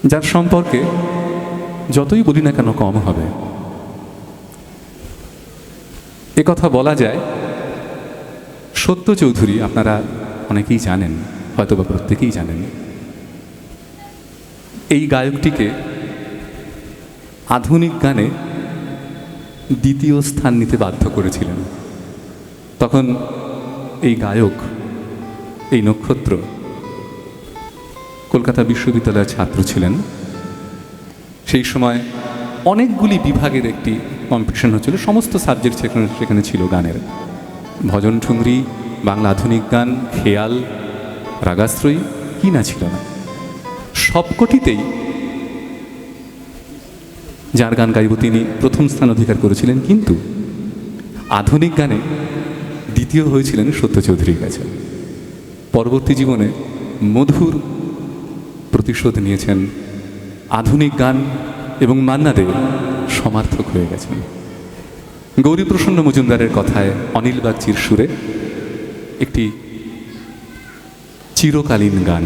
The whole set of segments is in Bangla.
যার সম্পর্কে যতই বলি না কেন কম হবে। কথা বলা যায়, সত্য চৌধুরী আপনারা অনেকেই জানেন, হয়তো বা প্রত্যেকেই জানেন। এই গায়কটিকে আধুনিক গানে দ্বিতীয় স্থান নিতে বাধ্য করেছিলেন। তখন এই গায়ক, এই নক্ষত্র কলকাতা বিশ্ববিদ্যালয়ের ছাত্র ছিলেন। সেই সময় অনেকগুলি বিভাগের একটি কম্পিটিশন হচ্ছিল, সমস্ত সাবজেক্ট সেখানে ছিল গানের। ভজন ঠুংরি, বাংলা আধুনিক গান, খেয়াল, রাগাশ্রয়ী, কি না ছিল না। সবকটিতেই যার গান গাইব তিনি প্রথম স্থান অধিকার করেছিলেন, কিন্তু আধুনিক গানে দ্বিতীয় হয়েছিলেন সত্য চৌধুরীর কাছে। পরবর্তী জীবনে মধুর প্রতিশোধ নিয়েছেন, আধুনিক গান এবং মান্না দে সমার্থক হয়ে গেছেন। গৌরীপ্রসন্ন মজুমদারের কথায়, অনিল বাগচির সুরে একটি চিরকালীন গান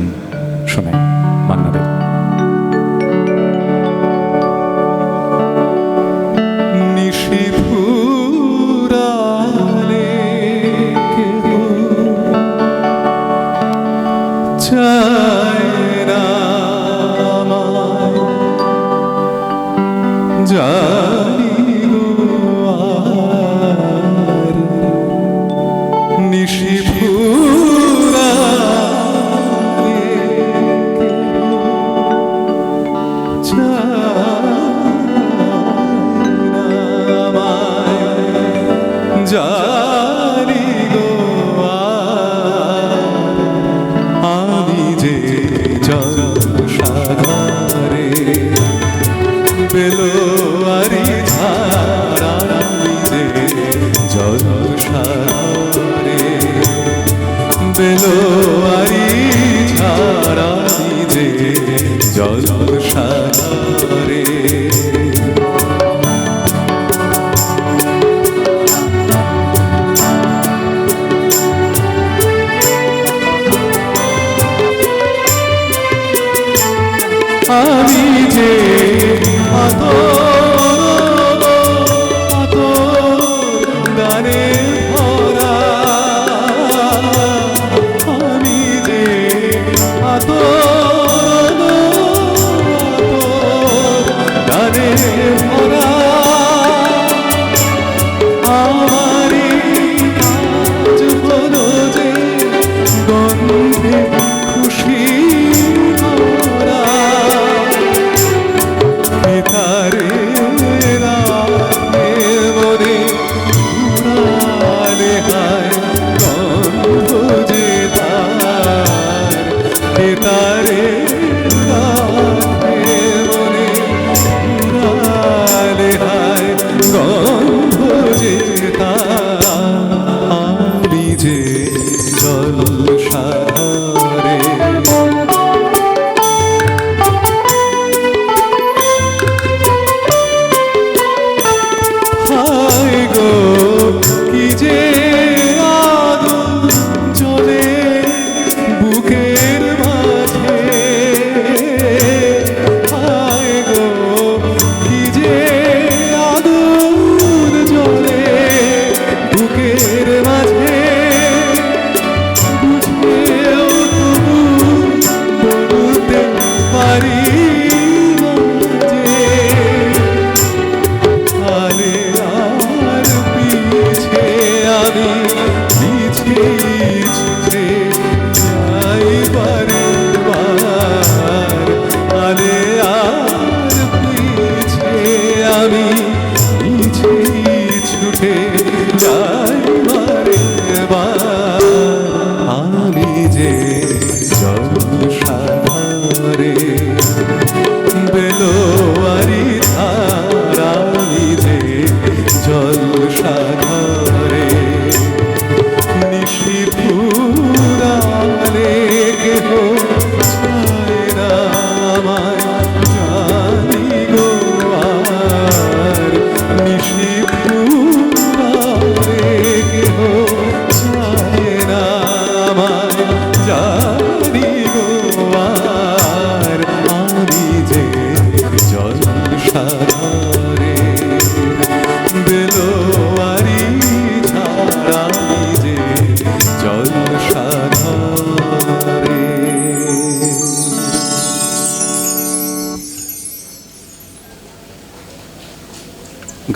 শোনায় মান্না দে।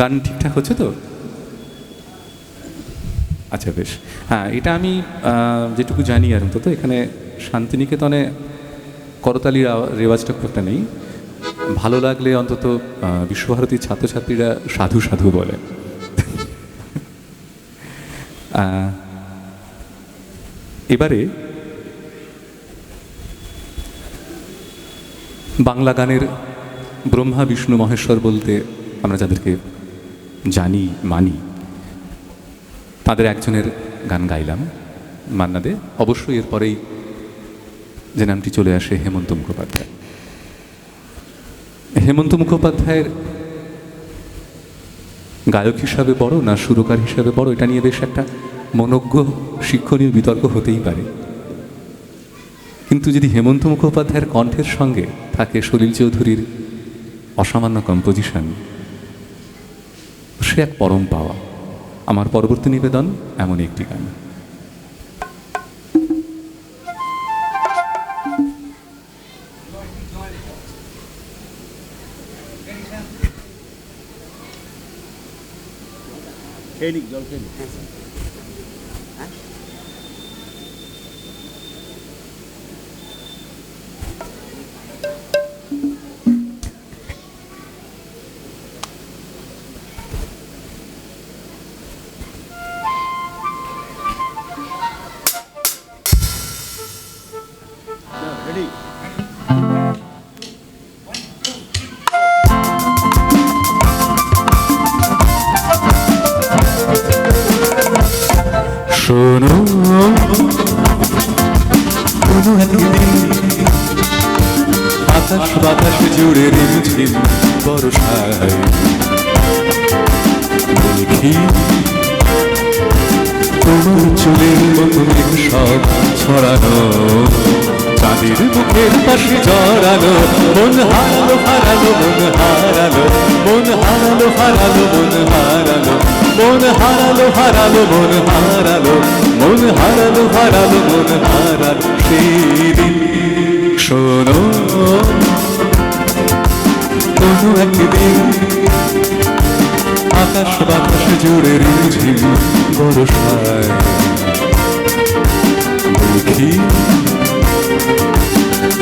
গান ঠিকঠাক হচ্ছে তো? আচ্ছা বেশ। হ্যাঁ, এটা আমি যেটুকু জানি আর অন্তত এখানে শান্তিনিকেতনে করতালির রেওয়াজটা খুব একটা নেই। ভালো লাগলে অন্তত বিশ্বভারতীর ছাত্রছাত্রীরা সাধু সাধু বলে। এবারে বাংলা গানের ব্রহ্মা বিষ্ণু মহেশ্বর বলতে আমরা যাদেরকে জানি মানি তাদের একজনের গান গাইলাম, মান্না দে। অবশ্যই এরপরেই যে নামটি চলে আসে হেমন্ত মুখোপাধ্যায়। হেমন্ত মুখোপাধ্যায়ের গায়ক হিসাবে বড় না সুরকার হিসাবে বড়, এটা নিয়ে বেশ একটা মনোজ্ঞ শিক্ষণীয় বিতর্ক হতেই পারে। কিন্তু যদি হেমন্ত মুখোপাধ্যায়ের কণ্ঠের সঙ্গে থাকে সলিল চৌধুরীর অসামান্য কম্পোজিশন, সে এক পরম পাওয়া। আমার পরবর্তী নিবেদন এমন একটি গান। শোনো কোনো একদিন আকাশ বাতাস জুড়ে রিমঝিম বর্ষায় দেখি তোমার চুলের মতো মেঘ সব ছড়ানো, চাঁদের মুখের পাশে জড়ানো, মন হারালো হারালো মন হারালো, মন হারালো হারালো মন হারালো, মন হারালো হারালো মন হারালো, মন হারালো হারালো মন হারালো সেদিন। শোনো কোনো একদিন আকাশ বাতাস জুড়ে রিমঝিম বর্ষায় দেখি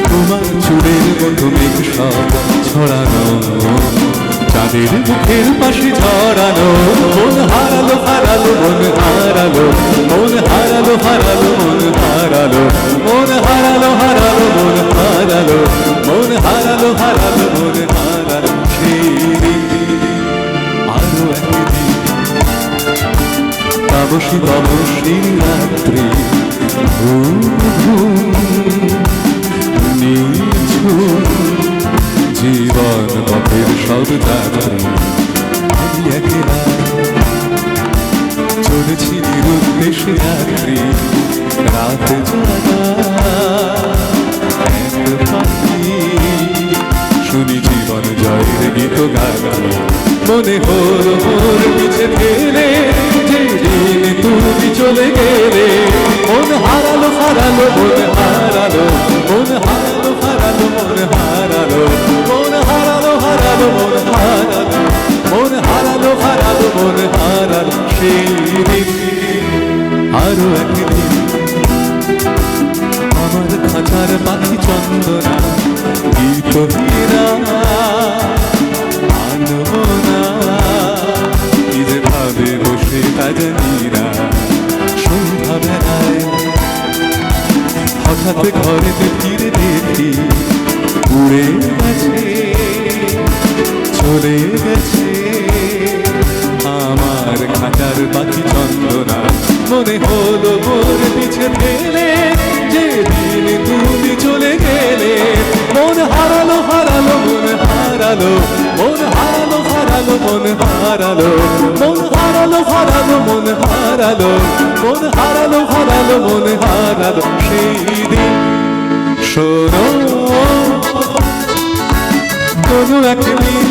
তোমার চুলের মতো মেঘ সব ছড়ানো, চাঁদের মুখের পাশে ঝরানো, মন হারালো হারালো মন হারালো, মন হারালো হারালো মন হারালো, মন হারালো হারালো মন হারালো, মন হারালো হারালো মন হারালো সেদিন। আরো একদিন তাবসী তাবসী রাত্রি ঘুম ঘুম নিঝুম জীবন পথের সব যাত্রী আমি একেলা চলেছি নিরুদ্দেশ যাত্রী, রাত জাগা এক পাখি শুনি জীবন জয়ের গীত গান। মনে হলো মোর পিছে ফেলে যেদিন তুমি চলে গেলে, মন হারালো হারালো মন হারালো, মন হারালো হারালো মন হারালো, মন হারালো হারালো মন হারালো, মন হারালো হারালো মন হারালো সেদিন। আরো একদিন আমার খাঁচার পাখি চন্দনা গীত হীরা আনবো না, কি যে ভাবে বসে তা জানি না। সন্ধ্যা বেলায় হঠাৎ ঘরেতে ফিরে দেখি উড়ে গেছে চলে গেছে আমার খাঁচার পাখি চন্দনা। মনে হলো মোর পিছে ফেলে যেদিন তুমি চলে গেলে, মন হারালো হারালো মন হারালো, মন হারালো হারালো মন হারালো, মন হারালো হারালো মন হারালো, মন হারালো হারালো মন হারালো সেদিন। শোনো কোনো একদিন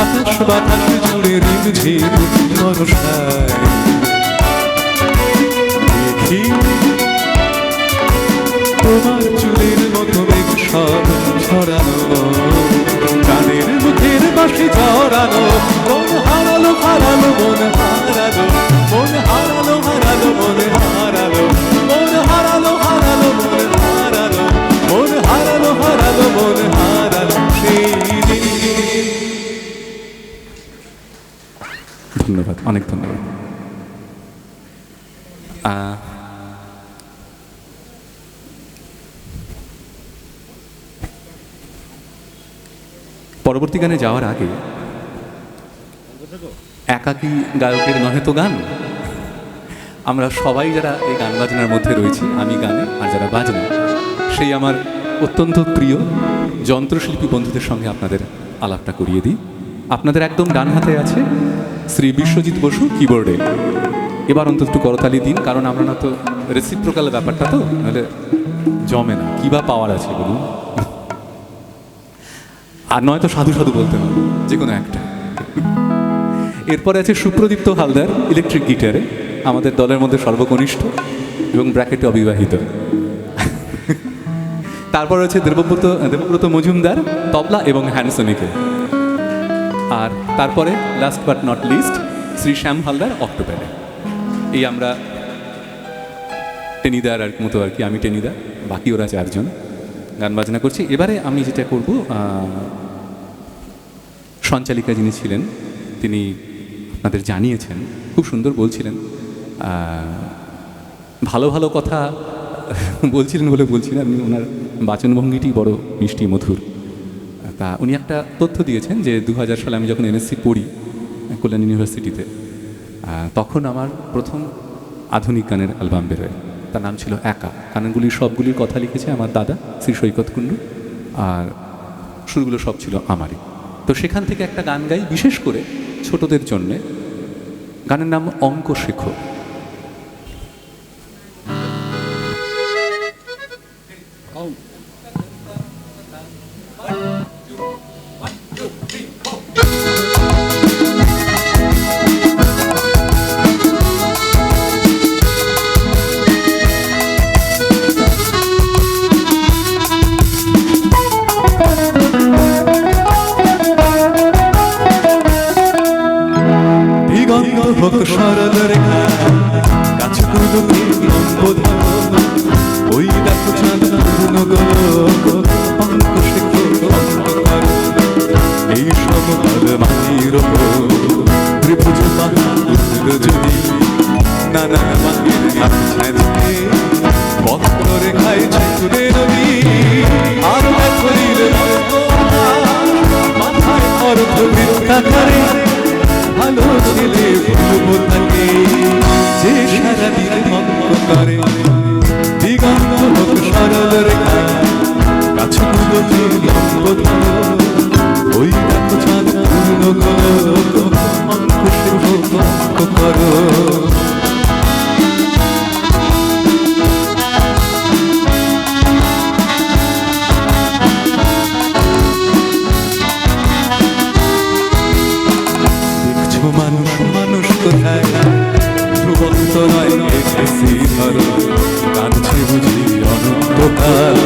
আকাশ বাতাস জুড়ে রিমঝিম বর্ষায় দেখি তোমার চুলের মতো মেঘ সব ছড়ানো, চাঁদের মুখের পাশে জড়ানো, মন হারালো, মন হারালো, হারালো, মন হারালো, মন হারালো, হারালো, মন হারালো, মন হারালো, হারালো, মন হারালো সেই দিন। ধন্যবাদ, অনেক ধন্যবাদ। পরবর্তী গানে যাওয়ার আগে একাকী গায়কের নহে তো গান, আমরা সবাই যারা এই গান বাজনার মধ্যে রয়েছি, আমি গানে আর যারা বাজনা, সেই আমার অত্যন্ত প্রিয় যন্ত্রশিল্পী বন্ধুদের সঙ্গে আপনাদের আলাপটা করিয়ে দিই। আপনাদের একদম ডান হাতে আছে শ্রী বিশ্বজিৎ বসু কিবোর্ডে। এবার অন্তত একটু করতালি দিন, কারণ আমরা না তো রেসিপ্রোকাল ব্যাপারটা, তো নাহলে জমে না, কী বা পাওয়ার আছে বলুন। আর নয়তো সাধু সাধু বলতে হবে, যে কোনো একটা। এরপরে আছে সুপ্রদীপ্ত হালদার ইলেকট্রিক গিটারে, আমাদের দলের মধ্যে সর্বকনিষ্ঠ এবং ব্র্যাকেটে অবিবাহিত। তারপর আছে দেবব্রত মজুমদার তবলা এবং হ্যান্ডসনিকে। আর তারপরে last but not least Shri Shyam Haldar অক্টোপ্যাডে। এই আমরা টেনিদার আর মতো আর কি, আমি টেনিদা, বাকি ওরা 4 জন গান বাজনা করছি। এবারে আমি যেটা করব, সঞ্চালিকা যিনি ছিলেন তিনি আপনাদের জানিয়েছেন, খুব সুন্দর বলছিলেন, ভালো ভালো কথা বলছিলেন বলে বলছি না, উনি ওনার বাচনভঙ্গিটি বড় মিষ্টি মধুর। তা উনি একটা তথ্য দিয়েছেন যে 2000 সালে আমি যখন এমএসসি পড়ি কল্যাণ ইউনিভার্সিটিতে, তখন আমার প্রথম আধুনিক গানের অ্যালবাম বেরোয়, তার নাম ছিল একা। গানগুলির সবগুলির কথা লিখেছে আমার দাদা শ্রী সৈকত কুণ্ডু, আর সুরগুলো সব ছিল আমারই। তো সেখান থেকে একটা গান গাই বিশেষ করে ছোটদের জন্যে, গানের নাম অঙ্ক শেখো। সরল রেখা গাছগুলো ওই দেখো চাঁদ অঙ্ক শেখো, অঙ্ক করো এই সমতল মাটির ওপর ত্রিভুজ পাহাড় যদি নানা মাটির বক্র রেখায় ছেঁচুরে নদী। আর দেখো মাথায় অর্ধবৃত্তাকারে ভালো ছেলে ভুলবো তাকে, যে সারাদিন অঙ্ক করে। দিগন্ত হোক সরল রেখা গাছগুলো লম্ব ধরো, ওই দেখো চাঁদ পূর্ণ করো, অঙ্ক শেখো, অঙ্ক করো। মানুষ মানুষ কোথায় ধ্রুবন্ত নয় এসেছি ধরো, কাঁদছে বুঝি অনন্তকাল,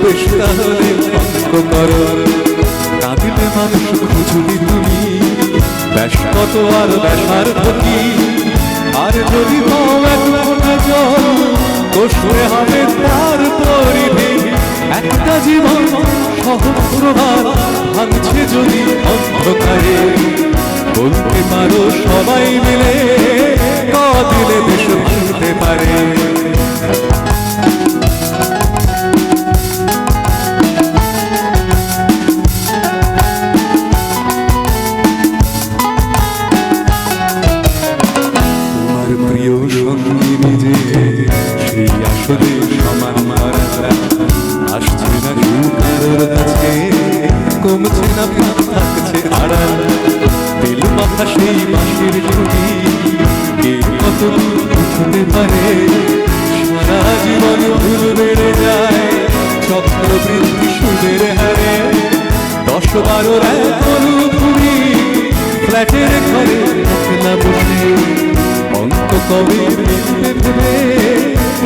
বেশ তাহলে অঙ্ক করো। কাঁদিলে মানুষ খুঁজুলি তুমি ব্যাস কত আর ব্যাসার কি, আর যদি পাও এক ফোঁটা জল কষতে হবে তার পরিধি। একটা জীবন সহস্রবার ভাঙছে যদি অন্ধকারে, বলতে পারো সবাই মিলে কদিলে বেশ ভাঙতে পারে। তোমার প্রিয় সঙ্গী নিজে সেই আসলে সমান মারা আসছে না কেউ কারোর কাছে, কমছে না থাকছে আড়াল। তেল মাথা সেই বাঁশের ছুটি কে কত উঠতে পারে, সারা জীবন ভুল বেড়ে যায় চক্রবৃদ্ধি সুদের হারে। 10-12 তুমি ফ্ল্যাটের ঘরে একলা বসে অঙ্ক কবে মিলবে ভেবে,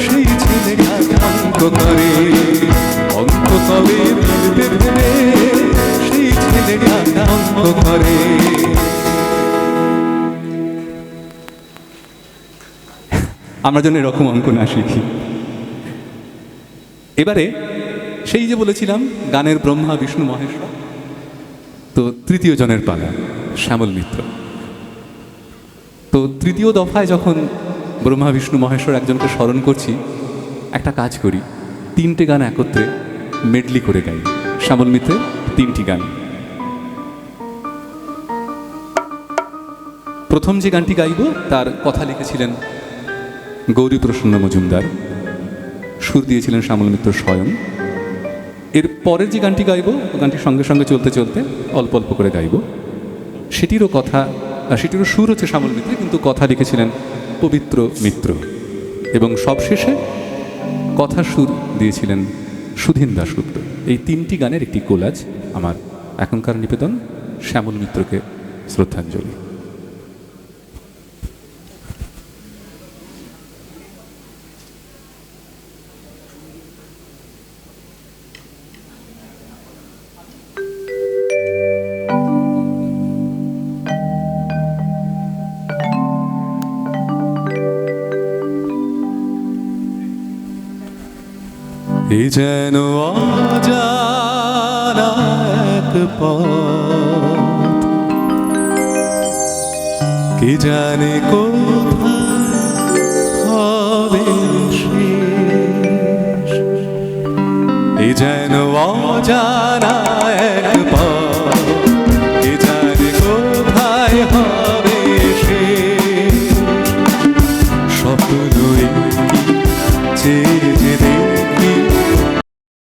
সেই ছেলে অঙ্ক করে। অঙ্ক কবে মিলবে ভেবে, সেই ছেলে অঙ্ক করে। আমরা যেন এরকম অঙ্ক না শিখি। এবারে সেই যে বলেছিলাম গানের ব্রহ্মা বিষ্ণু মহেশ্বর, তো তৃতীয় জনের পালা শ্যামল মিত্র। তো তৃতীয় দফায় যখন ব্রহ্মা বিষ্ণু মহেশ্বর একজনকে স্মরণ করছি, একটা কাজ করি, তিনটে গান একত্রে মেডলি করে গাই, শ্যামল মিত্রের তিনটি গান। প্রথম যে গানটি গাইব তার কথা লিখেছিলেন গৌরী প্রসন্ন মজুমদার, সুর দিয়েছিলেন শ্যামল মিত্র স্বয়ং। এর পরের যে গানটি গাইব, গানটির সঙ্গে সঙ্গে চলতে চলতে অল্প অল্প করে গাইব, সেটিরও কথা, সেটিরও সুর হচ্ছে শ্যামল মিত্র, কিন্তু কথা লিখেছিলেন পবিত্র মিত্র। এবং সবশেষে কথা সুর দিয়েছিলেন সুধীন দাশগুপ্ত। এই তিনটি গানের একটি কোলাজ আমার এখনকার নিবেদন শ্যামল মিত্রকে শ্রদ্ধাঞ্জলি। এ যেন অজানা এক পথ, কে জানে কোথায় হবে শেষ। এ যেন অজানা এক পথ,